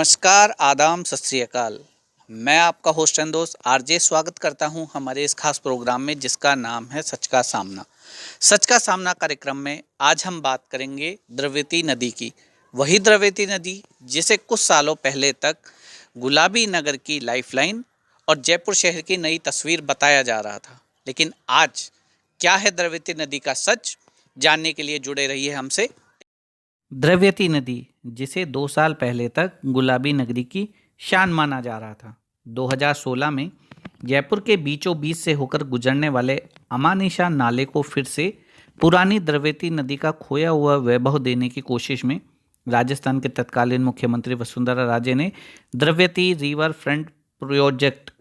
नमस्कार, आदाब, सत श्री अकाल। मैं आपका होस्ट एंड दोस्त आरजे स्वागत करता हूं हमारे इस खास प्रोग्राम में जिसका नाम है सच का सामना। सच का सामना कार्यक्रम में आज हम बात करेंगे द्रव्यवती नदी की। वही द्रव्यवती नदी जिसे कुछ सालों पहले तक गुलाबी नगर की लाइफलाइन और जयपुर शहर की नई तस्वीर बताया जा रहा था। लेकिन आज क्या है द्रव्यवती नदी का सच, जानने के लिए जुड़े रहिए हमसे। द्रव्यवती नदी जिसे 2 साल पहले तक गुलाबी नगरी की शान माना जा रहा था, 2016 में जयपुर के बीचों बीच से होकर गुजरने वाले अमानिशा नाले को फिर से पुरानी द्रव्यवती नदी का खोया हुआ वैभव देने की कोशिश में राजस्थान के तत्कालीन मुख्यमंत्री वसुंधरा राजे ने द्रव्यवती रिवर फ्रंट प्रोजेक्ट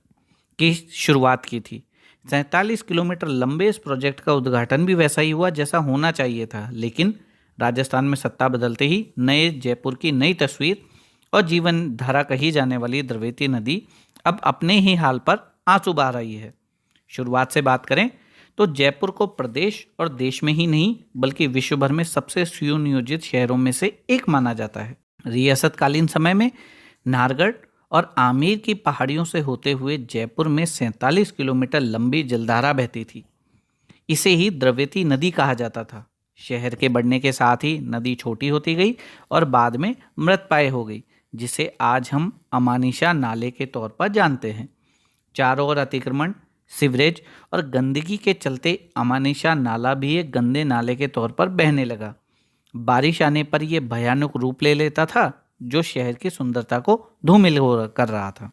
की शुरुआत की थी। 47 किलोमीटर लंबे इस प्रोजेक्ट का उद्घाटन भी वैसा ही हुआ जैसा होना चाहिए था, लेकिन राजस्थान में सत्ता बदलते ही नए जयपुर की नई तस्वीर और जीवन धारा कही जाने वाली द्रव्यवती नदी अब अपने ही हाल पर आंसू बहा रही है। शुरुआत से बात करें तो जयपुर को प्रदेश और देश में ही नहीं बल्कि विश्व भर में सबसे सुनियोजित शहरों में से एक माना जाता है। रियासतकालीन समय में नाहरगढ़ और आमेर की पहाड़ियों से होते हुए जयपुर में 47 किलोमीटर लंबी जलधारा बहती थी। इसे ही द्रव्यवती नदी कहा जाता था। शहर के बढ़ने के साथ ही नदी छोटी होती गई और बाद में मृतप्राय हो गई, जिसे आज हम अमानिशा नाले के तौर पर जानते हैं। चारों ओर अतिक्रमण, सीवरेज और गंदगी के चलते अमानिशा नाला भी एक गंदे नाले के तौर पर बहने लगा। बारिश आने पर यह भयानक रूप ले लेता था, जो शहर की सुंदरता को धूमिल कर रहा था।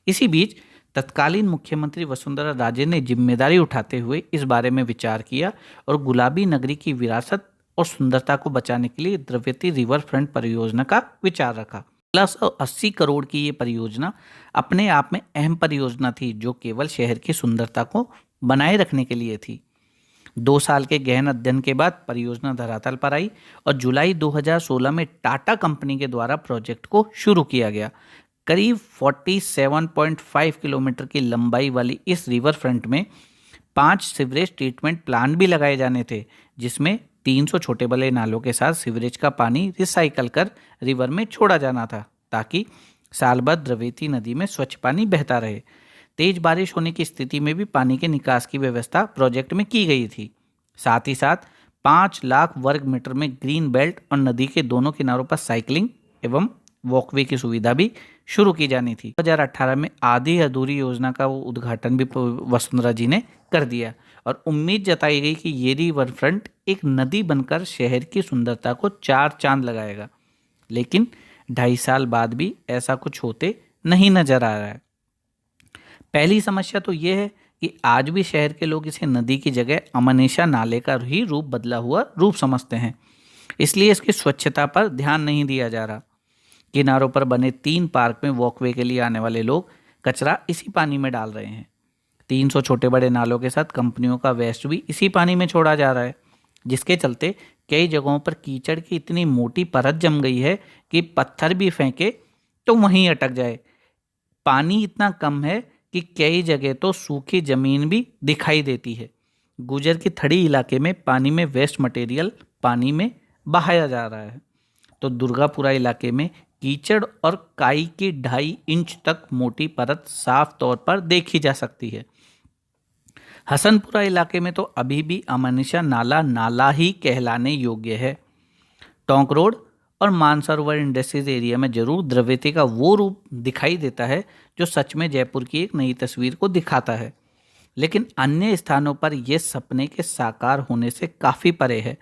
इसी बीच तत्कालीन मुख्यमंत्री वसुंधरा राजे ने जिम्मेदारी उठाते हुए इस बारे में विचार किया और गुलाबी नगरी की विरासत और सुंदरता को बचाने के लिए द्रव्यवती रिवर फ्रंट परियोजना का विचार रखा। 80 करोड़ की ये परियोजना अपने आप में अहम परियोजना थी, जो केवल शहर की सुंदरता को बनाए रखने के लिए थी। 2 साल के गहन अध्ययन के बाद परियोजना धरातल पर आई और जुलाई 2016 में टाटा कंपनी के द्वारा प्रोजेक्ट को शुरू किया गया। करीब 47.5 किलोमीटर की लंबाई वाली इस रिवर फ्रंट में 5 सीवरेज ट्रीटमेंट प्लांट भी लगाए जाने थे, जिसमें 300 छोटे बड़े नालों के साथ सीवरेज का पानी रिसाइकल कर रिवर में छोड़ा जाना था, ताकि साल भर द्रव्यवती नदी में स्वच्छ पानी बहता रहे। तेज बारिश होने की स्थिति में भी पानी के निकास की व्यवस्था प्रोजेक्ट में की गई थी। साथ ही साथ 5 लाख वर्ग मीटर में ग्रीन बेल्ट और नदी के दोनों किनारों पर साइकिलिंग एवं वॉकवे की सुविधा भी शुरू की जानी थी। 2018 में आधी अधूरी योजना का वो उद्घाटन भी वसुंधरा जी ने कर दिया और उम्मीद जताई गई कि ये रिवर फ्रंट एक नदी बनकर शहर की सुंदरता को 4 चांद लगाएगा। लेकिन 2.5 साल बाद भी ऐसा कुछ होते नहीं नजर आ रहा है। पहली समस्या तो ये है कि आज भी शहर के लोग इसे नदी की जगह अमानिशा नाले का ही रूप बदला हुआ रूप समझते हैं, इसलिए इसकी स्वच्छता पर ध्यान नहीं दिया जा रहा। किनारों पर बने 3 पार्क में वॉकवे के लिए आने वाले लोग कचरा इसी पानी में डाल रहे हैं। 300 छोटे बड़े नालों के साथ कंपनियों का वेस्ट भी इसी पानी में छोड़ा जा रहा है, जिसके चलते कई जगहों पर कीचड़ की इतनी मोटी परत जम गई है कि पत्थर भी फेंके तो वहीं अटक जाए। पानी इतना कम है कि कई जगह तो सूखी जमीन भी दिखाई देती है। गुजर की थड़ी इलाके में पानी में वेस्ट मटेरियल पानी में बहाया जा रहा है, तो दुर्गापुरा इलाके में कीचड़ और काई की 2.5 इंच तक मोटी परत साफ तौर पर देखी जा सकती है। हसनपुरा इलाके में तो अभी भी अमानिशा नाला नाला ही कहलाने योग्य है। टोंक रोड और मानसरोवर इंडस्ट्रीज एरिया में जरूर द्रव्यवती का वो रूप दिखाई देता है जो सच में जयपुर की एक नई तस्वीर को दिखाता है, लेकिन अन्य स्थानों पर यह सपने के साकार होने से काफ़ी परे है।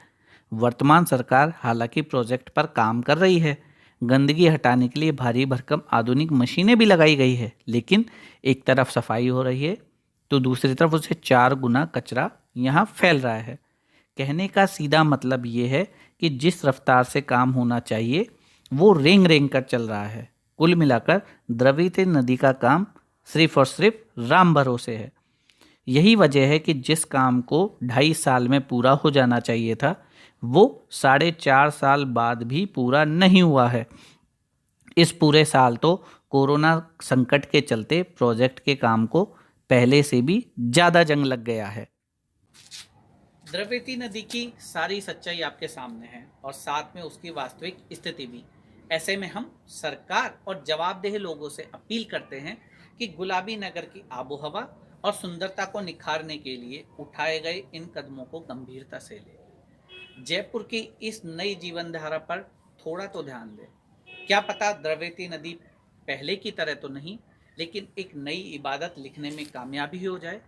वर्तमान सरकार हालांकि प्रोजेक्ट पर काम कर रही है, गंदगी हटाने के लिए भारी भरकम आधुनिक मशीनें भी लगाई गई है, लेकिन एक तरफ सफाई हो रही है तो दूसरी तरफ उसे 4 गुना कचरा यहाँ फैल रहा है। कहने का सीधा मतलब ये है कि जिस रफ्तार से काम होना चाहिए वो रेंग रेंग कर चल रहा है। कुल मिलाकर द्रव्यवती नदी का काम सिर्फ और सिर्फ राम भरोसे है। यही वजह है कि जिस काम को 2.5 साल में पूरा हो जाना चाहिए था, वो 4.5 साल बाद भी पूरा नहीं हुआ है। इस पूरे साल तो कोरोना संकट के चलते प्रोजेक्ट के काम को पहले से भी ज़्यादा जंग लग गया है। द्रव्यवती नदी की सारी सच्चाई आपके सामने है और साथ में उसकी वास्तविक स्थिति भी। ऐसे में हम सरकार और जवाबदेह लोगों से अपील करते हैं कि गुलाबी नगर की आबोहवा और सुंदरता को निखारने के लिए उठाए गए इन कदमों को गंभीरता से लें। जयपुर की इस नई जीवन धारा पर थोड़ा तो ध्यान दें। क्या पता द्रव्यवती नदी पहले की तरह तो नहीं, लेकिन एक नई इबादत लिखने में कामयाबी हो जाए।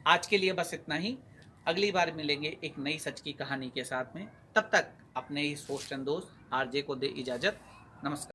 आज के लिए बस इतना ही। अगली बार मिलेंगे एक नई सच की कहानी के साथ में। तब तक अपने इस होस्ट एंड दोस्त आरजे को दे इजाजत। नमस्कार।